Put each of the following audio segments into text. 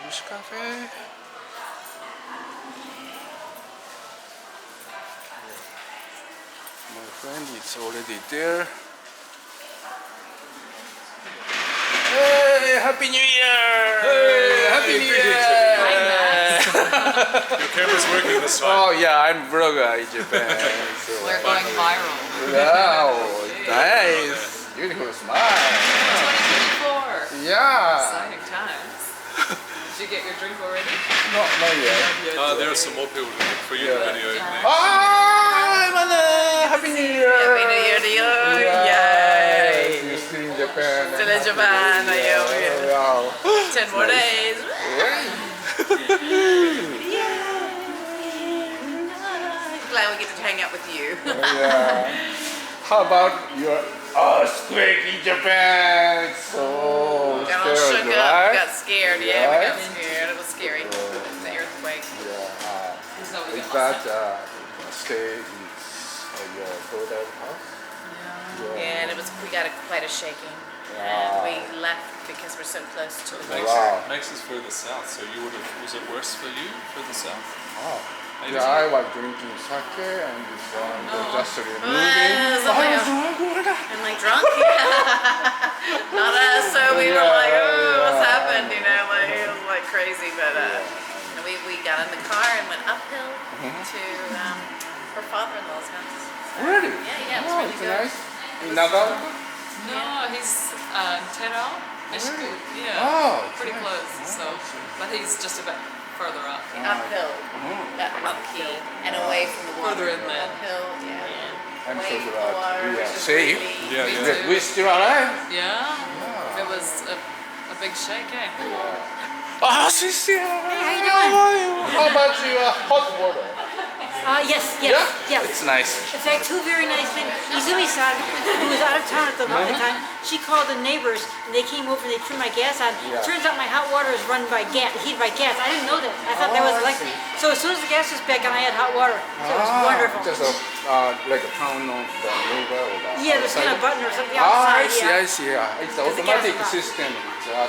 English cafe. My friend is already there. Hey, Happy New Year! Hey, Happy New Year! Your camera's working this time. Oh yeah, I'm vlogger in Japan. So. We're going viral. Wow, nice. Beautiful smile. 2024. Yeah. Exciting times. Did you get your drink already? No, not yet. There are some more people for you in the video. Ah, Happy New Year! Happy New Year to you! Yay! You're still in Japan. Still in Japan, Wow. 10 more days. Glad we get to hang out with you. Yeah. How about your earthquake in Japan? So Got all scared, shook up, right? got scared. Yeah, we got scared. It was scary. The earthquake. Yeah. So we Is got that stay in your daughter's house? Yeah, and we got quite a shaking. And we left because we're so close to the Makes, border. makes us further south, so you would have, was it worse for you further south? Oh. Maybe. Yeah, I was drinking sake and this one just moving. I'm like drunk. Not us, so we were like, oh, what's happened? You know, like it was like crazy. But we got in the car and went uphill to her father-in-law's house. Really? Yeah, it was Oh, really it's good. nice. In Nagaoka? No, he's Terao, Michigan. Yeah, Oh, pretty close. So, but he's just a bit further up. Uphill, uphill, and away from the water. Further inland. Uphill, yeah. I'm so Away from the glad water, we which are is safe. really- Yeah, Me yeah. That too. we're still alive. Yeah, it was a big shake, eh? Ah, sister. how you doing? How about your hot water? Yes. It's nice. In fact, two very nice things. Izumi-san, who was out of town at the time, she called the neighbors and they came over and they turned my gas on. Yeah. Turns out my hot water is run by gas, heated by gas. I didn't know that. I thought that was electric. So as soon as the gas was back on, I had hot water. So it was wonderful. Just like a pound on the neighbor or the Yeah, there's kind of outside. button or something Ah, outside. I see. It's the Because the gas automatic is off. system.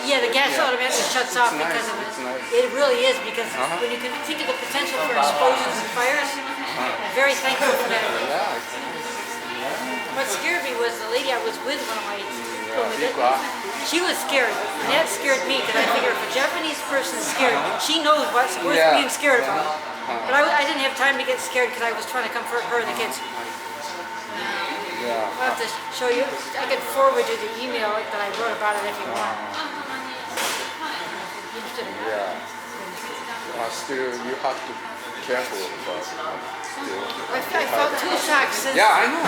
Yeah, the gas automatically shuts off nice, because of it. it's nice. It really is because when you can think of the potential for explosions and fires, I'm very thankful for that. Yeah, it's nice. What scared me was the lady I was with when I told me that. Big She was scared. And that scared me because I figure if a Japanese person is scared, she knows what's worth Yeah. being scared about. But I didn't have time to get scared because I was trying to comfort her and the kids. Yeah. I'll have to show you. I could forward you the email that I wrote about it if you want. Interested in that? Yeah. Still, you have to be careful, but still. I felt two shocks since. Yeah, I know.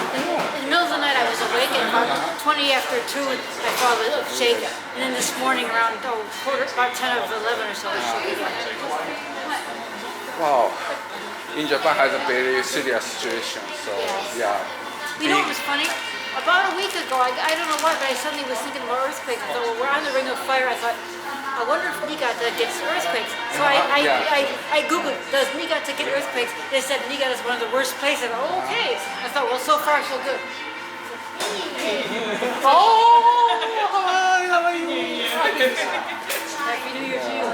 In the middle of the night I was awake and about 20 after 2 I felt a shake. And then this morning around about 10 of 11 or so I shook again. Wow. In Japan has a very serious situation, so yeah. You know what was funny? About a week ago, I don't know why, but I suddenly was thinking about earthquakes. I thought, well, we're on the ring of fire. I thought, I wonder if Niigata gets earthquakes. So I Googled, does Niigata get earthquakes? They said Niigata is one of the worst places. Oh, okay. I thought, well, so far so good. Happy New Year to you.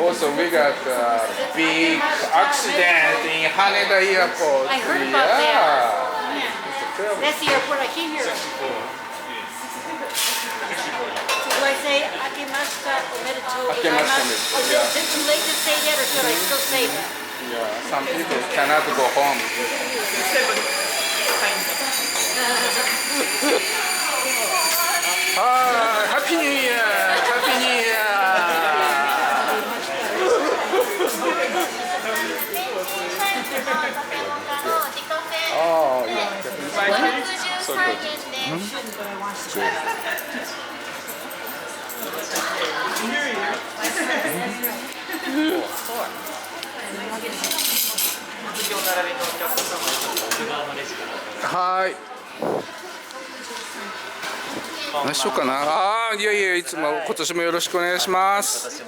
Also, we got a big accident in Haneda Airport. I heard about that. That's the airport I came here. So do I say Akemashita Omedetou Gozaimasu? Is it too late to say that, or should I still say that? Yeah, some people cannot go home. Happy New Year! Happy New Year! Oh, yeah. So good.はい。何しようかな。いやいや、いつも今年もよろしくお願いします。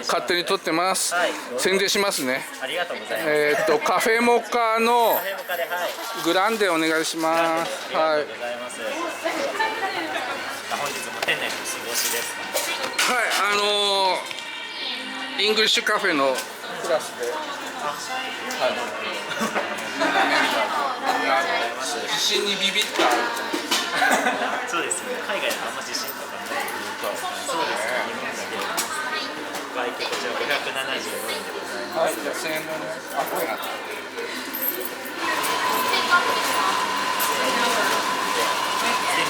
勝手に撮ってます。宣伝しますね。ありがとうございます。カフェモカのカフェモカで、はい。グランデお願いします。はい。ありがとうございます。本日も店内の過ごしです。はい、イングリッシュカフェのクラスで、地震にビビった。そうですね。海外であんま地震とかない。そうですね。日本だけ。お会計こちら575円でございます。はい、じゃあ1000円のね。あ、これな。1005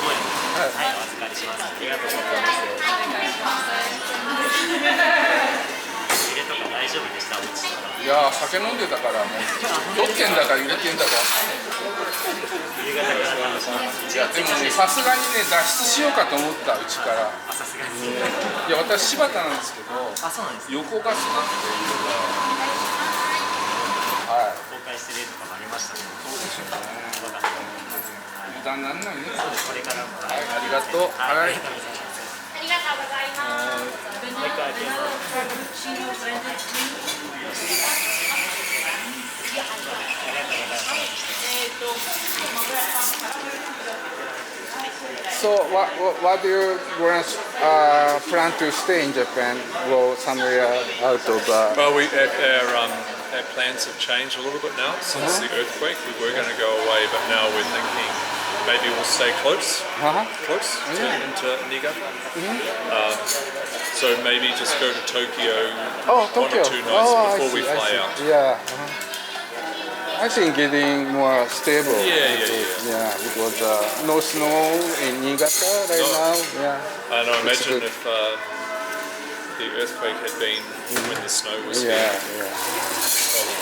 円。はい、お預かりします。ありがとうございます。揺れとか大丈夫でした？落ちたら。いやー、酒飲んでたからもう6軒だか揺れてんだか。夕方から楽しみます。いやでもね、さすがにね脱出しようかと思ったうちから。さすがに。いや私柴田なんですけど、あ、そうなんです。横がすごくてはい。公開してるとかもありましたね。そうでしょうね。油断なんないね。そうです。これからも。はい、ありがとう。はい。ありがとうございます。ありがとうございます。もう一回開けます。So, what do you plan to stay in Japan? Go somewhere out of? Well, our plans have changed a little bit now since the earthquake. We were going to go away, but now we're thinking maybe we'll stay close into Niigata. So maybe just go to Tokyo Oh, 1 Tokyo. or 2 nights I before we see, I fly see. out. Yeah. I think getting more stable. Yeah. Yeah, because no snow in Niigata right now. Yeah. And I It's imagine good. if the earthquake had been when the snow was Yeah, here. yeah. Probably.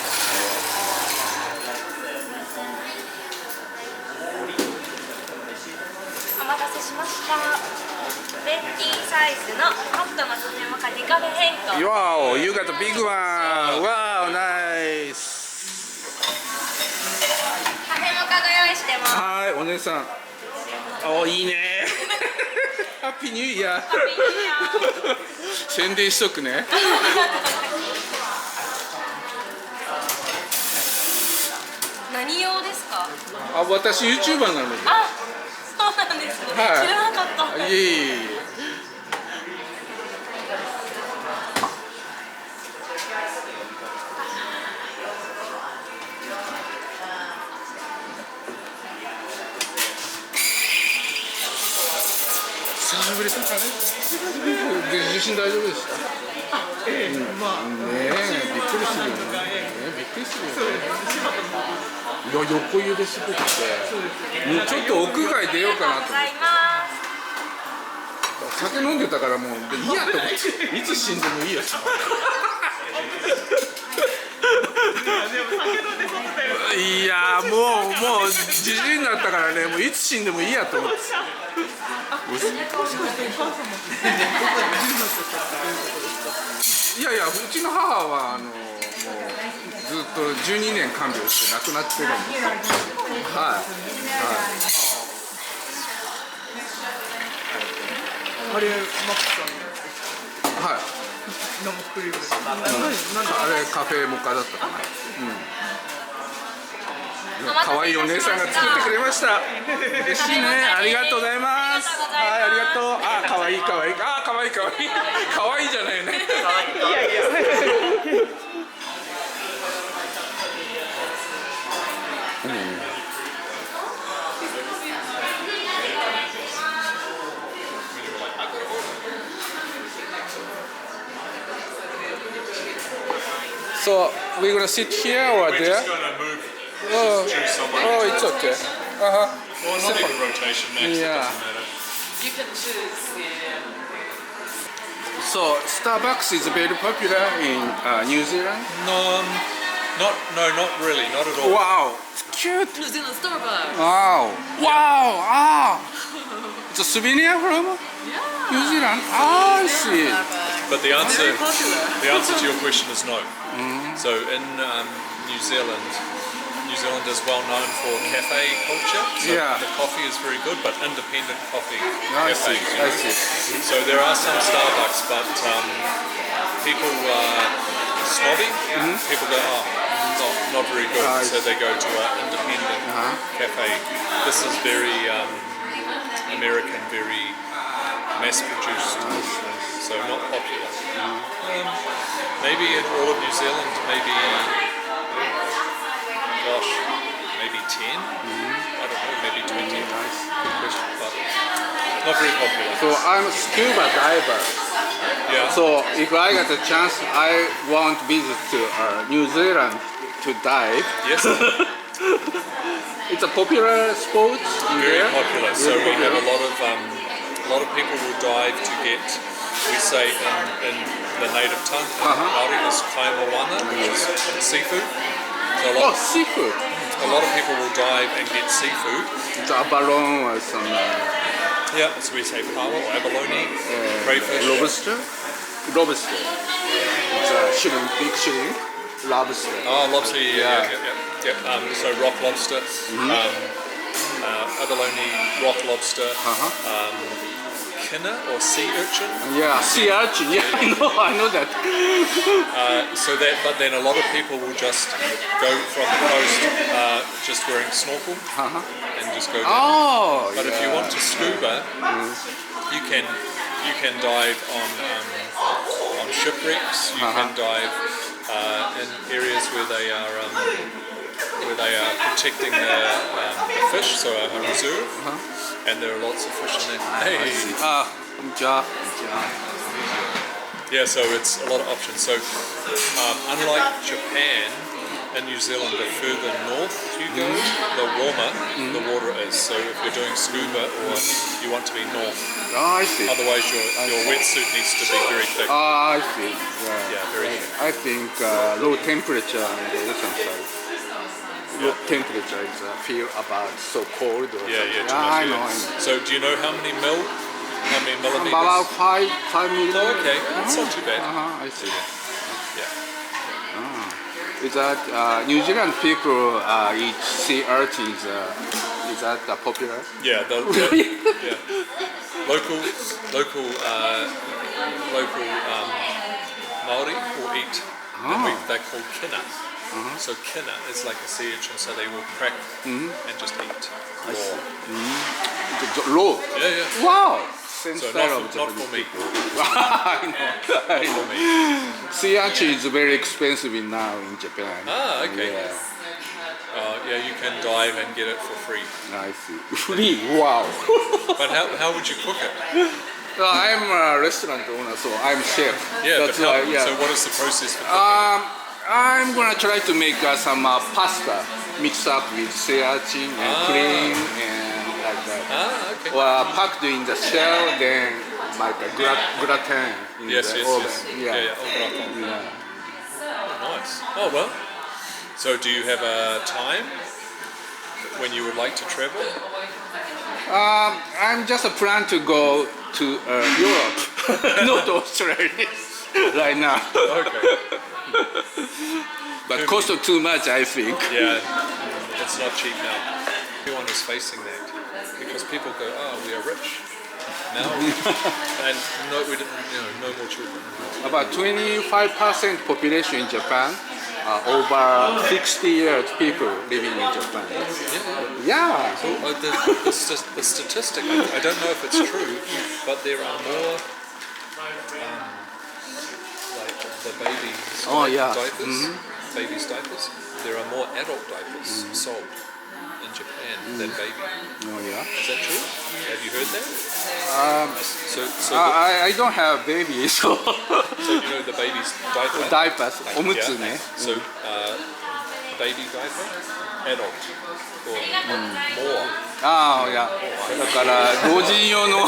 お待たせしました。ベッティサイズのホットのスネモカデカフェ変更。 Wow, you got a big one. Wow, nice. カフェモカご用意してます。はい、お姉さん。お、いいね。ハッピーニューイヤー。宣伝しとくね。何用ですか？あ、私 YouTuber なので。あ、そうなんですね。はい知らなかった。いえいえいえ。久しぶりだからね。で、受信大丈夫でした。まあ、ねえ、びっくりするよね。びっくりするよね。いや、横揺れすごくて、もうちょっと屋外出ようかなと思って。酒飲んでたからもういいやと思って、いつ死んでもいいやと。いやもうじじいになったからね、もういつ死んでもいいやと思って。いやいや、うちの母はもうずっと12年看病して亡くなってるんです。はい。あれ、マックさんはい。生クリームです。あれカフェモカだったかな。可愛いお姉さんが作ってくれました。嬉しいね。ありがとうございます。はい、ありがとう。あ、可愛い可愛い。あ、可愛い可愛い。可愛いじゃないね。So we're gonna sit here or We're there? just going to move, Oh, choose someone. oh, it's okay. Or not even rotation, Max, it Yeah. doesn't matter. You can choose. Yeah. So Starbucks is very popular in New Zealand. Not really, not at all. Wow, it's cute. New Zealand Starbucks. Wow, wow, ah. It's a souvenir from New Zealand. Ah, I see. But the answer Popular. to your question is no. So in New Zealand is well known for cafe culture. So Yeah. the coffee is very good, but independent coffee I see, cafes. I see. So there are some Starbucks, but people are snobby. People go, not very good, Right. so they go to an independent cafe. This is very American, very mass produced. so not popular. Maybe in all of New Zealand, maybe 10. I don't know, maybe 20. Nice. Good question, but not very popular. So I'm a scuba diver. Yeah. So if I get a chance, I want to visit to New Zealand to dive. Yes. It's a popular sport in Very there. popular. So Very we have popular. a lot of people will dive to get, we say in the native tongue, Māori is kaimawana, which is seafood. So Oh, seafood. a lot of people will dive and get seafood. It's abalone or some Yeah, so we say pawa or abalone, crayfish. lobster. Lobster. It's a shrimp, big shrimp. Lobster. Oh, lobster, Yeah. yeah. So rock lobster, abalone, rock lobster, kina or sea urchin. Yeah, sea urchin. Yeah, I know that. But then a lot of people will just go from the coast, just wearing snorkel and just go down. Oh, But if you want to scuba, you can dive on shipwrecks. You can dive in areas where they are protecting the fish, so a reserve, and there are lots of fish in there. Hey. Job. Yeah, so it's a lot of options. So unlike Japan and New Zealand, the further north you go, the warmer the water is. So if you're doing scuba or you want to be north, Oh, I see. otherwise your wetsuit needs to be very thick. I see. Yeah. Yeah, very thick. I think low temperature on the ocean side. Low temperature is feel about so cold. Or Yeah, something. too much. I know. So do you know how many millimeters? About 5 millimeters. Oh, okay, that's not too bad. I see. Yeah. Is that New Zealand people eat sea urchins? Is that popular? Yeah, yeah. Local Maori will eat. They're called kina. So kina is like a sea urchin, so they will crack and just eat raw. Raw. Yeah, yeah. Wow. Same So style not of for Japanese me. people. I know. Sea urchin is very expensive now in Japan. Ah, okay. Yeah, Yeah, you can dive and get it for free. I see. Free. Wow. But how would you cook it? I'm a restaurant owner, so I'm chef. Yeah, That's but why. Yeah. so what is the process for cooking? I'm gonna try to make some pasta mixed up with sea urchin and cream and like that. Okay. Or packed in the shell, then like a gratin in Yes, the yes, oven. yes. Yeah. Oh, gratin. Yeah. Nice. Oh, well. So do you have a time when you would like to travel? I'm just a plan to go to Europe, not Australia, right now. Okay. But cost too much, I think. Yeah, it's not cheap now. Everyone is facing that because people go, oh, we are rich now, and no, we didn't, no more children. About 25% population in Japan. Over 60 years people living in Japan. Yeah. So the statistic, I don't know if it's true, but there are more like the babies diapers, babies diapers. There are more adult diapers sold in Japan than baby. Oh yeah. Is that true? Have you heard that? I don't have babies, so So you know the baby's diaper. diapers, おむつね。 So baby diaper, adult, or more. ああ、いや。だから老人用の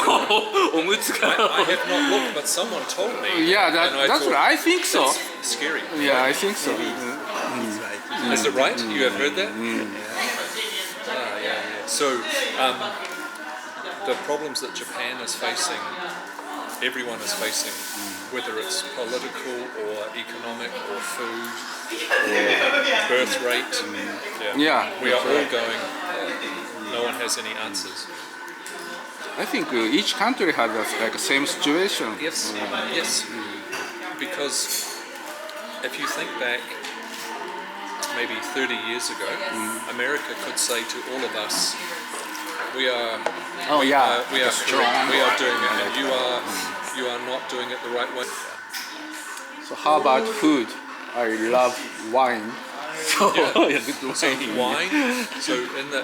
おむつ I が。 have not looked, but someone told me. Yeah, and I that's thought, right. I think so. That's scary. Yeah, I think so. Is it right? You have heard that? Yeah. So, the problems that Japan is facing, everyone is facing, whether it's political or economic or food or birth rate. Yeah, We are that's all right. going, no one has any answers. I think each country has like same situation. Yes, yes. Because if you think back, maybe 30 years ago, America could say to all of us, we are Oh yeah. we are strong. we are doing it, and you are not doing it the right way. So how about food? I love wine. So, Yeah. good So wine. wine. So in the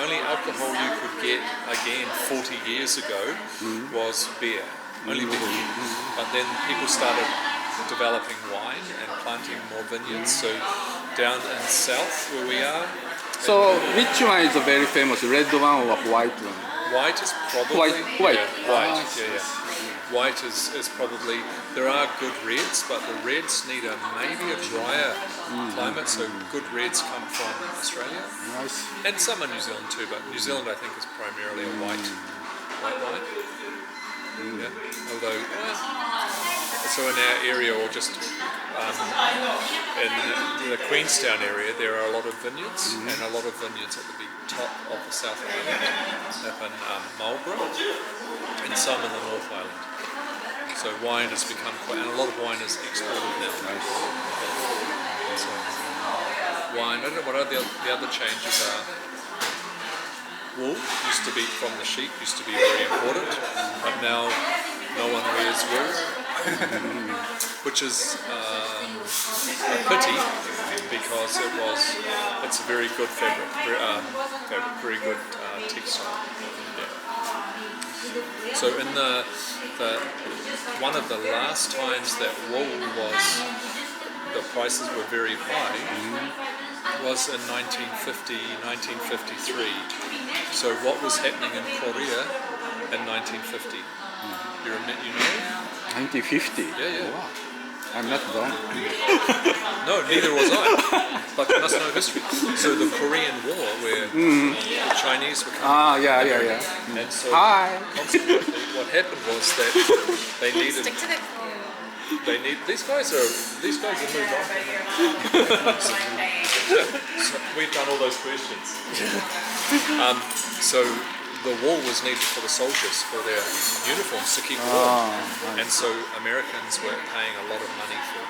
only alcohol you could get again 40 years ago was beer, only beer. But then people started developing wine and planting more vineyards. So down in south where we are, So which one is very famous? Red one or white one? white is probably White. Yeah, white. Ah, Yeah. White is probably, there are good reds, but the reds need maybe a drier climate, so good reds come from Australia. Nice. And some in New Zealand too, but New Zealand I think is primarily a white wine. Yeah. Although, so in our area, or just in the Queenstown area, there are a lot of vineyards, and a lot of vineyards at the big top of the South Island, up in Marlborough, and some in the North Island. So wine has become quite, and a lot of wine is exported now. So wine, I don't know what the other changes are. Wool used to be from the sheep, used to be very important, but now no one wears wool, which is a pity because it's a very good fabric, very good textile. Yeah. So in the one of the last times that wool the prices were very high was in 1950, 1953. So what was happening in Korea in 1950? You know? 1950. Yeah. Wow. I'm not born. No, neither was I. But you must know history. So the Korean War, where the Chinese were coming. Yeah. And so Hi. consequently, what happened was that they needed. Stick to the These guys are moved on. So we've done all those questions. So the wool was needed for the soldiers for their uniforms to keep warm, and so Americans were paying a lot of money for it.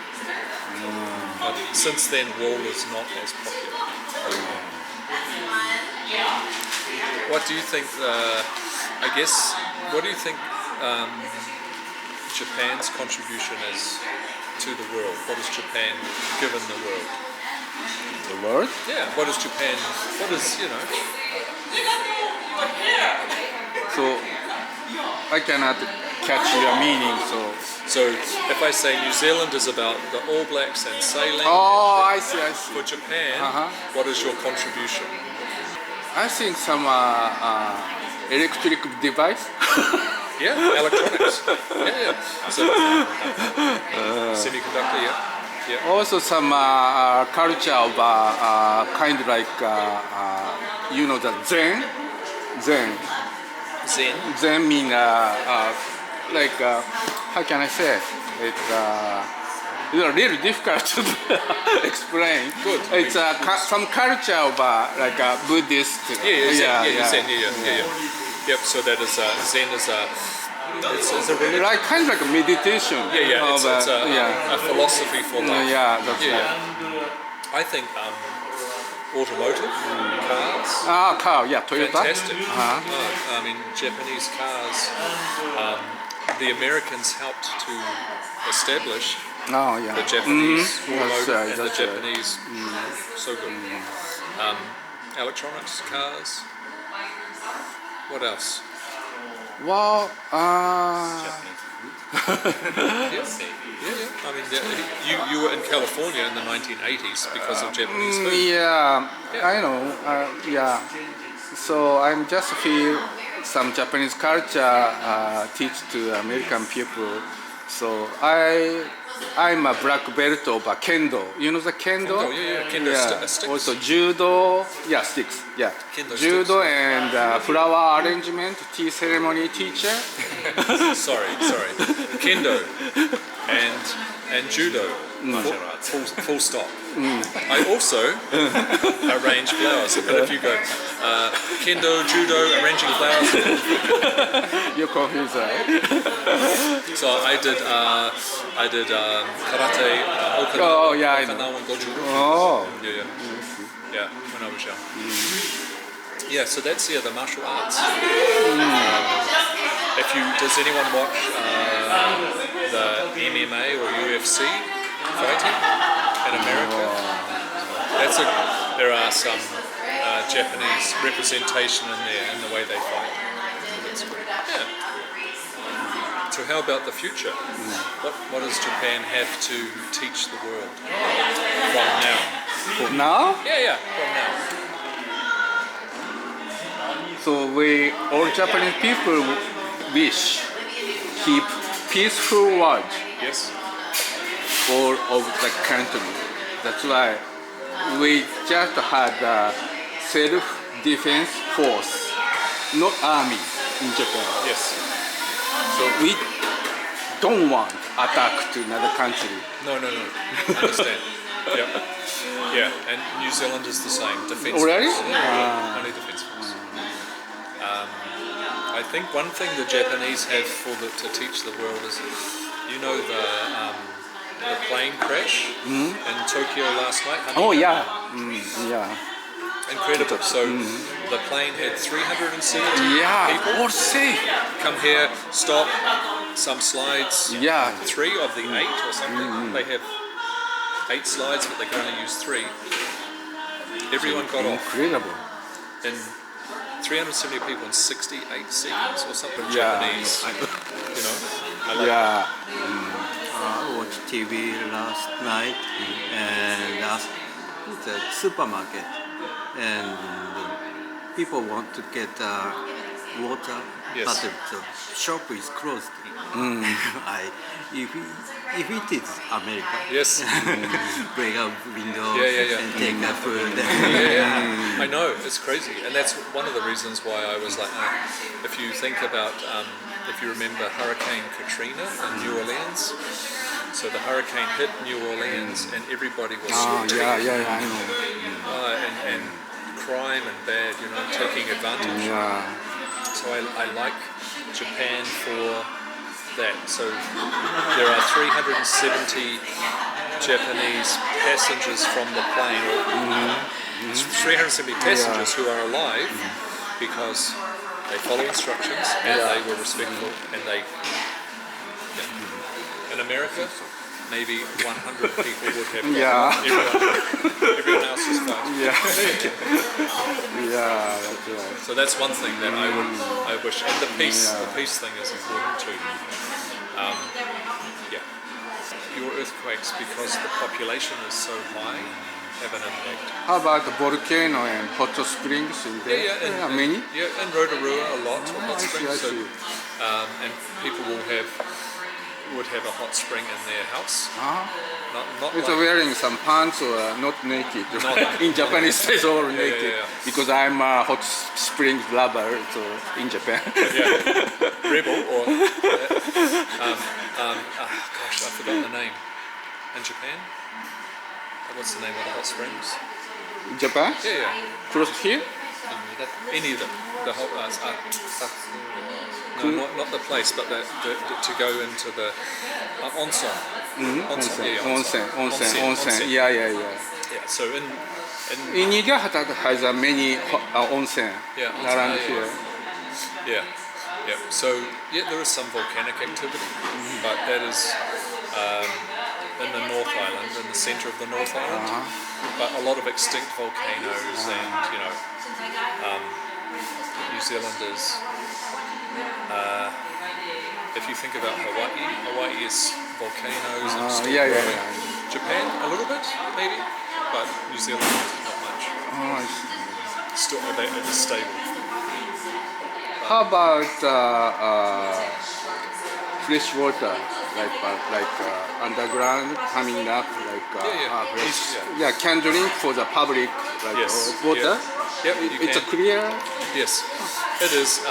But since then, wool is not as popular. What do you think? What do you think Japan's contribution is to the world? What has Japan given the world? The word? Yeah. What is Japan? What is So I cannot catch your meaning. So if I say New Zealand is about the All Blacks and sailing, Oh, I see. for Japan, what is your contribution? I think some electric device. Yeah, electronics. Yeah. So semiconductor. Yeah. Also some culture of kind of like the Zen. Zen mean like how can I say it? It's a little difficult to explain. Good. It's some culture of like a Buddhist. Zen. Yep. So that is Zen is it's a religion. Like kind of like a meditation. It's a philosophy for life. That's right. I think automotive cars. Car, Toyota. Fantastic. I mean, Japanese cars. The Americans helped to establish the Japanese automotive and the Japanese. So good. Electronics, cars. What else? Well, I mean, you were in California in the 1980s because of Japanese food. I know. So I'm just feel some Japanese culture teach to American people. So I'm a black belt of a kendo. You know the kendo? Kendo sticks. Also judo, sticks. Kendo judo sticks. and flower arrangement, tea ceremony teacher. sorry. Kendo and judo. Full stop. I also arrange flowers. But if you go kendo, judo, arranging flowers. You're confused, right? So I did karate, Okinawan Goju. Oh. Yeah, when I was young. Yeah, so that's the martial arts. Does anyone watch the MMA or UFC fighting in America? There are some Japanese representation in there in the way they fight. That's good. Yeah. So how about the future? What does Japan have to teach the world from now? For now, Yeah, from now. so we all Japanese people wish keep peaceful world Yes. all of the country. That's why we just had a self-defense force, not army in Japan. Yes. So we don't want attack to another country. No. Understand. Yeah. And New Zealand is the same. Defence Already? force. Yeah, only defence force. I think one thing the Japanese have to teach the world is, the plane crash in Tokyo last night. Oh yeah, yeah, Incredible. So the plane had 370 yeah. people All safe. come here, stop, some slides. Yeah. 3 of the 8 or something. They have 8 slides, but they can only use 3. Everyone got off Incredible. in 370 people in 68 seconds or something. Yeah. Japanese, I like Yeah. I watched TV last night and it's a supermarket and people want to get water, Yes. but the shop is closed. If it is America, Yes. break up windows Yeah. and take a food. Yeah. I know, it's crazy. And that's one of the reasons why I was like, if you think about, if you remember Hurricane Katrina in New Orleans, so the hurricane hit New Orleans and everybody was Yeah, I know. and crime and bad, taking advantage. Yeah. So I like Japan for that. So there are 370 Japanese passengers from the plane, or 370 passengers who are alive because they follow instructions and they were respectful and they. In America, maybe 100 people would have. Yeah. Everyone else is fine. Yeah. Yeah, that's right. So that's one thing that I wish, and the peace thing is important too. Your earthquakes, because the population is so high, have an impact. How about the volcano and hot springs in there? And Many? Yeah, in Rotorua a lot of hot I see, springs. I So, see. and people would have a hot spring in their house. Not It's like, wearing some pants or not naked. Not- In Japanese, it's all naked. yeah. Because I'm a hot spring lover, so in Japan. Rebel or gosh, I forgot the name. In Japan, what's the name of the hot springs? In Japan? Yeah. Close here? Any of them. The whole no, not the place, but to go into the onsen. Onsen. Yeah. Yeah. So in In Niigata has many onsen around here. Yeah. So there is some volcanic activity, but that is in the North Island, in the centre of the North Island. But a lot of extinct volcanoes, and New Zealand is. If you think about Hawaii is volcanoes and still growing. Japan a little bit maybe, but New Zealand not much. I see. Still, it's stable. How about fresh water, like underground coming up, fresh, can drink for the public, like Yes. water. Yep, you It's can. a clear. Yes, it is.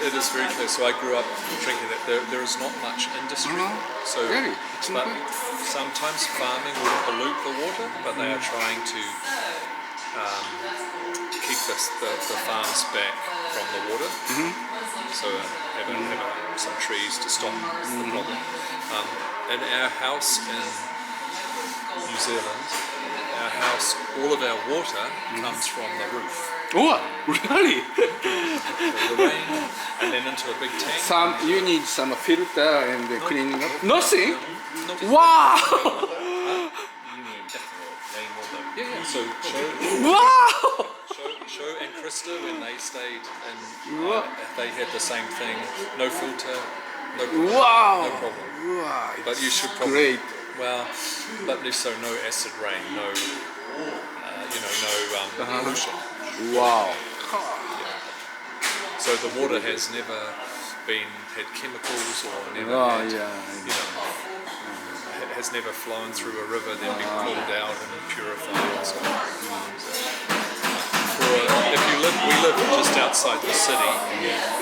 It is very clear. So I grew up drinking that. There is not much industry. So, Really? It's but not- sometimes farming will pollute the water, but they are trying to keep the farms back from the water. So have some trees to stop the problem. In our house in New Zealand, our our house, all of our water comes from the roof. Oh, really? The rain, and then into a big tank. You need some filter and then cleaning up. Nothing? No, Wow! You mean just rainwater? yeah. So Wow! Show and Krista, when they stayed, and Wow. they had the same thing. No filter, no Wow! no problem. Wow, But you it's should probably great. well, but so no acid rain, no no pollution. Wow. So the water has never had chemicals or never Oh, had, yeah. has never flown through a river, then been pulled out and purified and so on. We live just outside the city,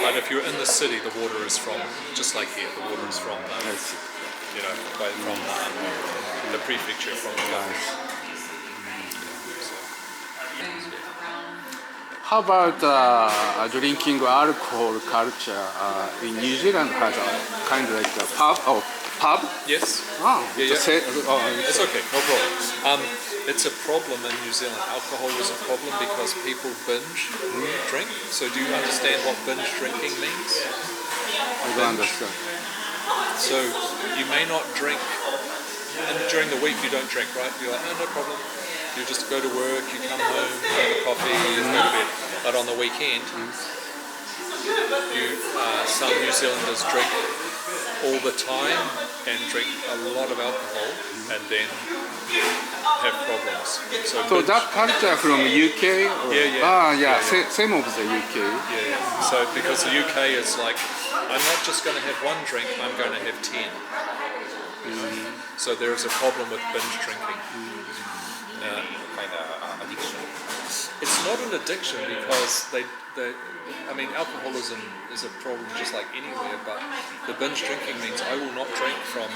but if you're in the city, the water is from, just like here, the water is from the prefecture, from the government. How about drinking alcohol culture? In New Zealand has a kind of like a pub? Yes. Oh, Yeah, it's yeah. It's okay, no problem. It's a problem in New Zealand. Alcohol is a problem because people binge drink. So do you understand what binge drinking means? I don't understand. So you may not drink, and during the week you don't drink, right? You're like, no problem. You just go to work, you come home, have a coffee, you go to bed. But on the weekend, some New Zealanders drink all the time and drink a lot of alcohol and then have problems. So that culture from UK? Or? Yeah. Ah, yeah. Yeah. Same of the UK. Yeah. So because the UK is like, I'm not just going to have one drink, I'm going to have 10. So there is a problem with binge drinking. Kind of addiction. It's not an addiction because alcoholism is a problem just like anywhere, but the binge drinking means I will not drink from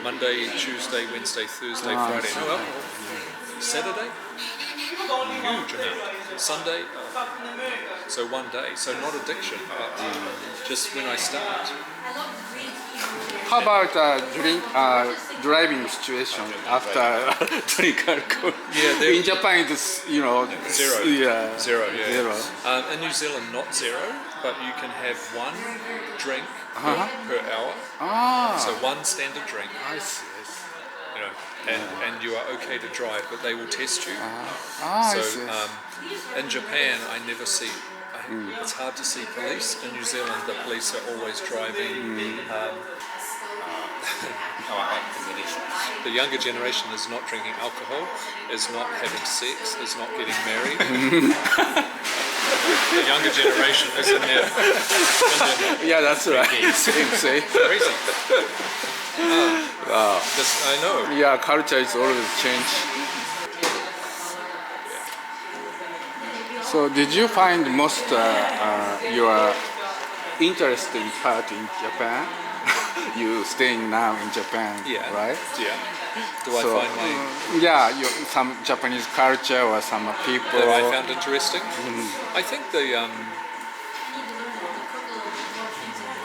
Monday, Tuesday, Wednesday, Thursday, Friday, no alcohol. Saturday, huge amount. Sunday, so one day. So not addiction, but just when I start. How about driving situation after drink alcohol? Yeah, in Japan it's Zero. Yeah. Zero, yeah. Zero. In New Zealand, not zero, but you can have one drink per hour. Ah. So one standard drink, I see. and you are okay to drive, but they will test you. I So see. in Japan, I never see. It's hard to see police. In New Zealand, the police are always driving. The younger generation is not drinking alcohol, is not having sex, is not getting married. The younger generation is in their Yeah, that's right. Same. crazy. I know. Yeah, culture is always change. So did you find most your interesting part in Japan? You staying now in Japan, Yeah. right? Yeah. Do I So, find some Japanese culture or some people. that I found interesting? I think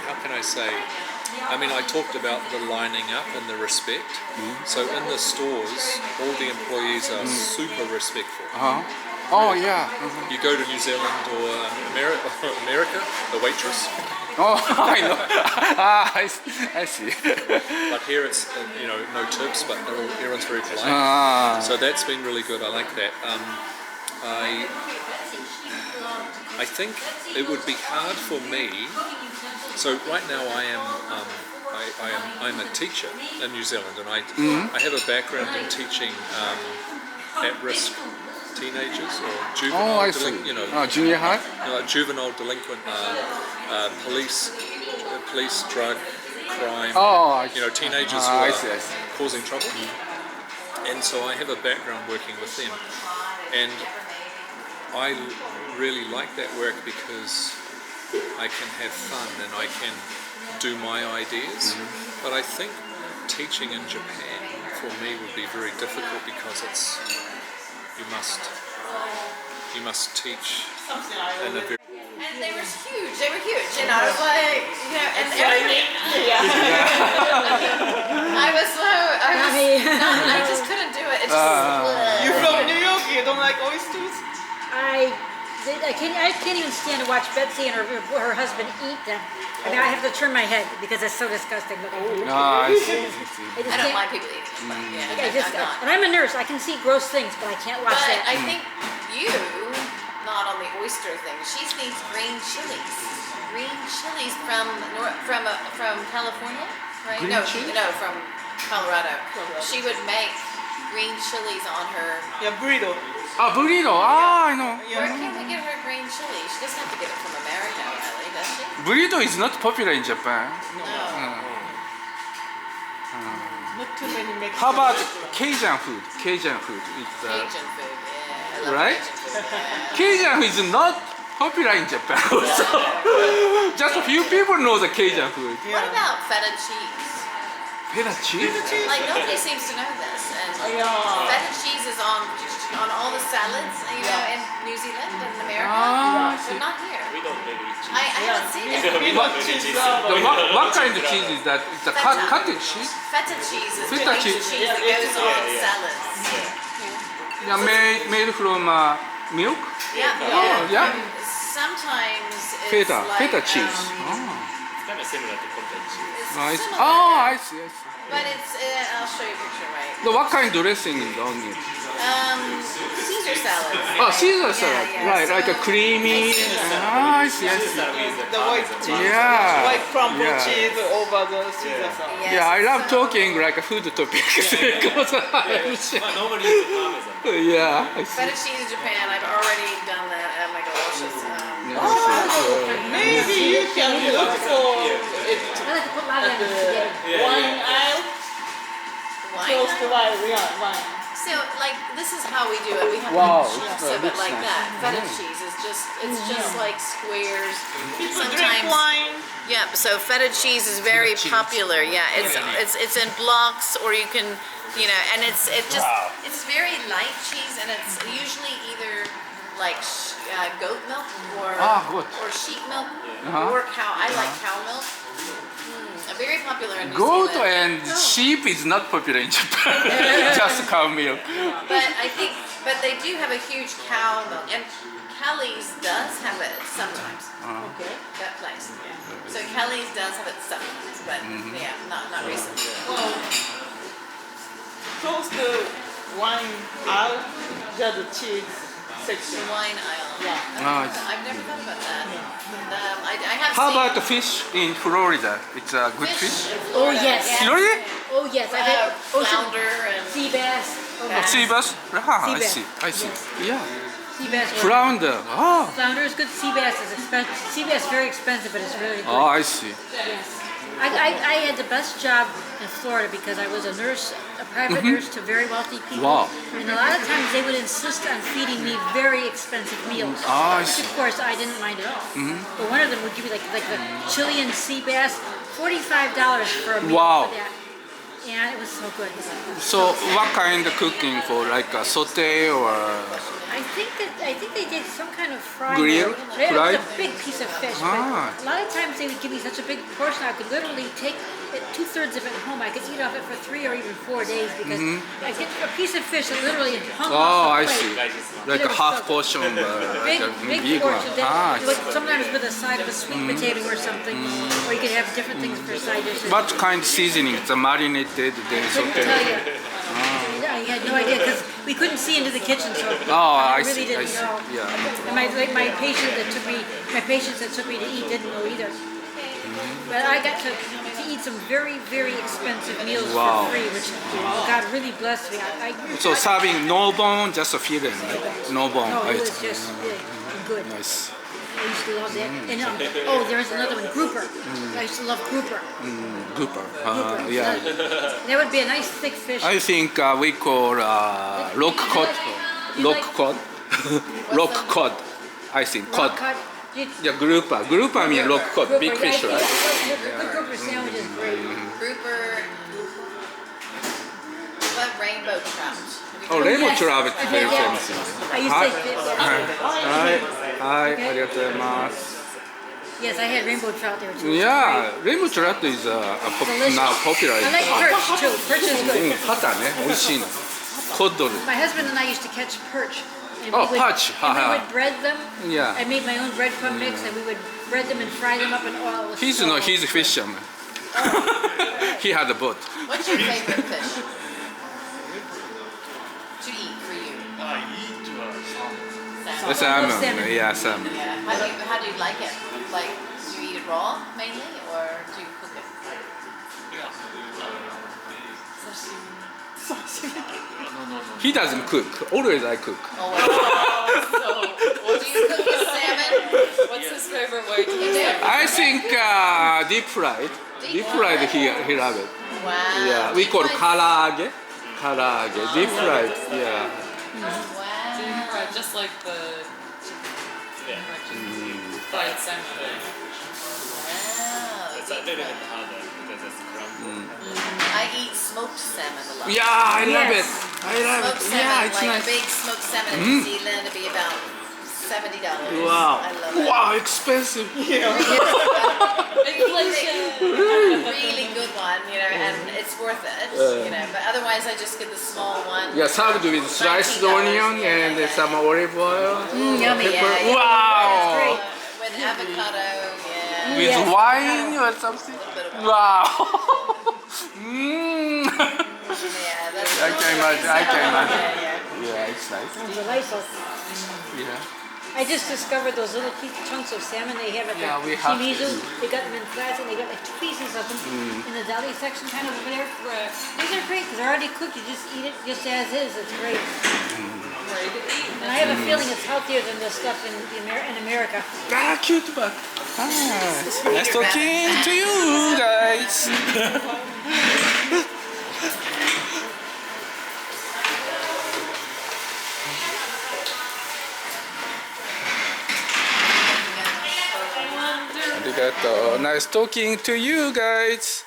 how can I say? I talked about the lining up and the respect. So in the stores, all the employees are super respectful. Oh yeah. You go to New Zealand or America, the waitress. Oh, I know. I see. But here it's no tips, but everyone's very polite. So that's been really good. I like that. I think it would be hard for me. So right now I'm a teacher in New Zealand, and I have a background in teaching at-risk teenagers or juvenile, Oh, I see. Junior high. Juvenile delinquent, police, drug, crime. Oh, Teenagers who I are see. causing trouble. And so I have a background working with them, and I really like that work because I can have fun and I can do my ideas. But I think teaching in Japan for me would be very difficult because you must teach in a very And they were huge. It was like, and everything. I just couldn't do it. It just, You're from New like oysters? I can't even stand to watch Betsy and her husband eat them. I mean, I have to turn my head because it's so disgusting looking. Ah, I see. I don't mind people eating it, but yeah, I'm not. And I'm a nurse. I can see gross things, but I can't watch But that. I think you, not on the oyster thing, she needs green chilies. Green chilies from California, right? Green no, chili? no, from Colorado. She would make green chilies on her. Yeah, burrito. Ah, burrito. Ah, I know. Where can we get her green chili? She doesn't have to get it from America, really, does she? Burrito is not popular in Japan. No. Not too many Mexican. How about Cajun food? Cajun food. It's, Cajun food, yeah. I love right? Cajun food, yeah. Cajun is not popular in Japan. Also. Just a few people know the Cajun food. What about feta cheese? Feta cheese? Like nobody seems to know this, and feta cheese is on all the salads, you know, in New Zealand and America, Ah, but not here. We don't really eat cheese. I haven't seen it. What kind of cheese is that? It's a Feta. cottage cheese? Feta cheese is Feta the cheese. cheese that goes on salads. Yeah, made from milk? Yeah, Oh, yeah. Sometimes it's Feta, like, feta cheese. It's kind of similar to cottage cheese. It's Nice. similar, Oh, I see, I see. but it's I'll show you a picture, right? So what kind of dressing is on it? Caesar salad. Oh, Caesar salad. yeah. Right, like a creamy. Ah, I see, I see. The white cheese. Yeah. White crumble Yeah. cheese over the Caesar salad. Yes, Yeah, I love so- talking like a food topic. Normally it's parmesan. Yeah, I see. Feta cheese in Japan, I've already done that. Oh my gosh, it's Yeah, I Maybe you can look for it I like to put a lot of them together. wine aisle, close to wine. wine. Yeah, wine. So like this is how we do it. We have Wow, chunks it of it looks like nice. that. Feta cheese is it's just like squares. People drink wine. Yeah, so feta cheese is very popular. Yeah, it's in blocks, or you can, you know, and it's very light cheese, and it's usually either like goat milk or good. or sheep milk Uh-huh. or cow. I like cow milk. Very popular in New Goat Zealand. and sheep is not popular in Japan. Just cow milk. But I think, but they do have a huge cow milk, and Kelly's does have it sometimes. Okay. That place. So Kelly's does have it sometimes, but yeah, not recently. Well, close to wine aisle, there's a cheese section. Wine aisle. Yeah. Nice. I've never thought about that. I have How seen about the fish in Florida? It's a good fish. Oh, yes. Really? Oh, yes. I've had ocean flounder and sea bass. Oh, my. Sea bass? Ah, I Sea see. bass. I see. Yeah. Sea bass. Flounder. Ah. Flounder is good. Sea bass is expensive. Sea bass is very expensive, but it's really good. Oh, I see. Yes. I had the best job in Florida because I was a nurse, a private nurse to very wealthy people. Wow. And a lot of times they would insist on feeding me very expensive meals. Ah, I Which see. of course I didn't mind at all. But one of them would give me like the Chilean sea bass, $45 for a meal Wow. for that. And it was so good. So, what kind of cooking for like a saute or? I think they did some kind of fry. Grill? It was Fried? a big piece of fish. Ah. But a lot of times they would give me such a big portion I could literally take two-thirds of it home. I could eat off it for 3 or even 4 days because I get a piece of fish that literally hung Oh, off I the see. plate. Like It a was half so portion, like Big, a big big one. portion. Ah, I Like see. sometimes with a side of a sweet potato or something, or you could have different things for side dishes. What kind of seasoning? The marinated, then Couldn't saute. tell you. I had no idea because we couldn't see into the kitchen, so Oh, I I really see, didn't I see. know. Yeah. And my patients that took me to eat didn't know either. But I got to eat some very, very expensive meals Wow. for free, which God really blessed me. So serving no bone, just a fillet, right? No bone. No, it Right. was just really good. Nice. I used to love that. And there's another one, grouper. I used to love grouper. Grouper. Grouper. Yeah. That would be a nice thick fish. I think we call rock cod. Rock cod. Rock cod. I think cod. Rock cod. Yeah, grouper. Grouper means rock cod. Big Grouper, fish, yeah, right? The grouper sandwich is great. grouper. What rainbow trout? Oh, rainbow Yes. trout is very Yeah. famous. I used to Hi. say Hi. Hi. ありがとうございます。 yes, I had rainbow trout there too. Yeah, rainbow trout is Delicious. now popular. I like perch too. Perch is うん、 good. ハタね、美味しいの。コッドル。 My husband and I used to catch perch. And Oh, we would, patch. And we would bread them. Yeah. I made my own breadcrumb mix, and we would bread them and fry them up in oil. It was He's so no, he's a good. fisherman. He had a boat. What's your favorite fish to eat for you? Salmon. Salmon. Salmon. Yeah, salmon. Yeah. How do you like it? Like, do you eat it raw mainly, or do you cook it? He doesn't cook. Always I cook. Oh, wow. So, do you cook with salmon? What's his favorite way to eat it? I think deep fried. Deep fried. He love it. Wow. Yeah, we call karaage. Karaage. Deep fried. Yeah. Wow. Just like the fried salmon. Wow. It's a little bit harder because it's crumbly. I eat smoked salmon a lot. Yeah, I love it. Yes. I love Smoked it. salmon, Yeah, it's like nice. a big smoked salmon in New Zealand, it'd be about $70. Wow. I love it. Wow, expensive. Inflation. Really good one, you know, and it's worth it, you know. But otherwise, I just get the small one. Yeah, served with sliced $19, onion yeah, and yeah. some olive oil. Yummy. Pepper. Yeah, yeah. Wow. With avocado, yeah. With Yes. wine or something. Wow. Mm. Yeah, that's I can imagine. I can imagine. Yeah, Yeah, it's nice. Sounds delightful. Yeah. I just discovered those little chunks of salmon they have at Yeah, we the have Shimizu. to. They got them in flats and they got like pieces of them in the deli section kind of over there. These are great because they're already cooked. You just eat it just as is. It's great. And I have a feeling it's healthier than the stuff in America. Ah, cute bug. Ah, nice talking to you guys. Arigato. Nice talking to you guys.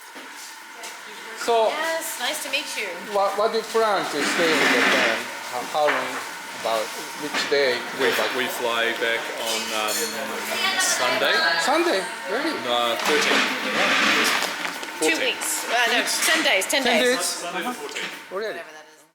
So, Yes, nice to meet you. what do you plan to stay in Japan? How long? About which day? We fly back on Sunday, Sunday. Really? 13th. 2 weeks. No, 10 days. 10 10 days. days. Already. Whatever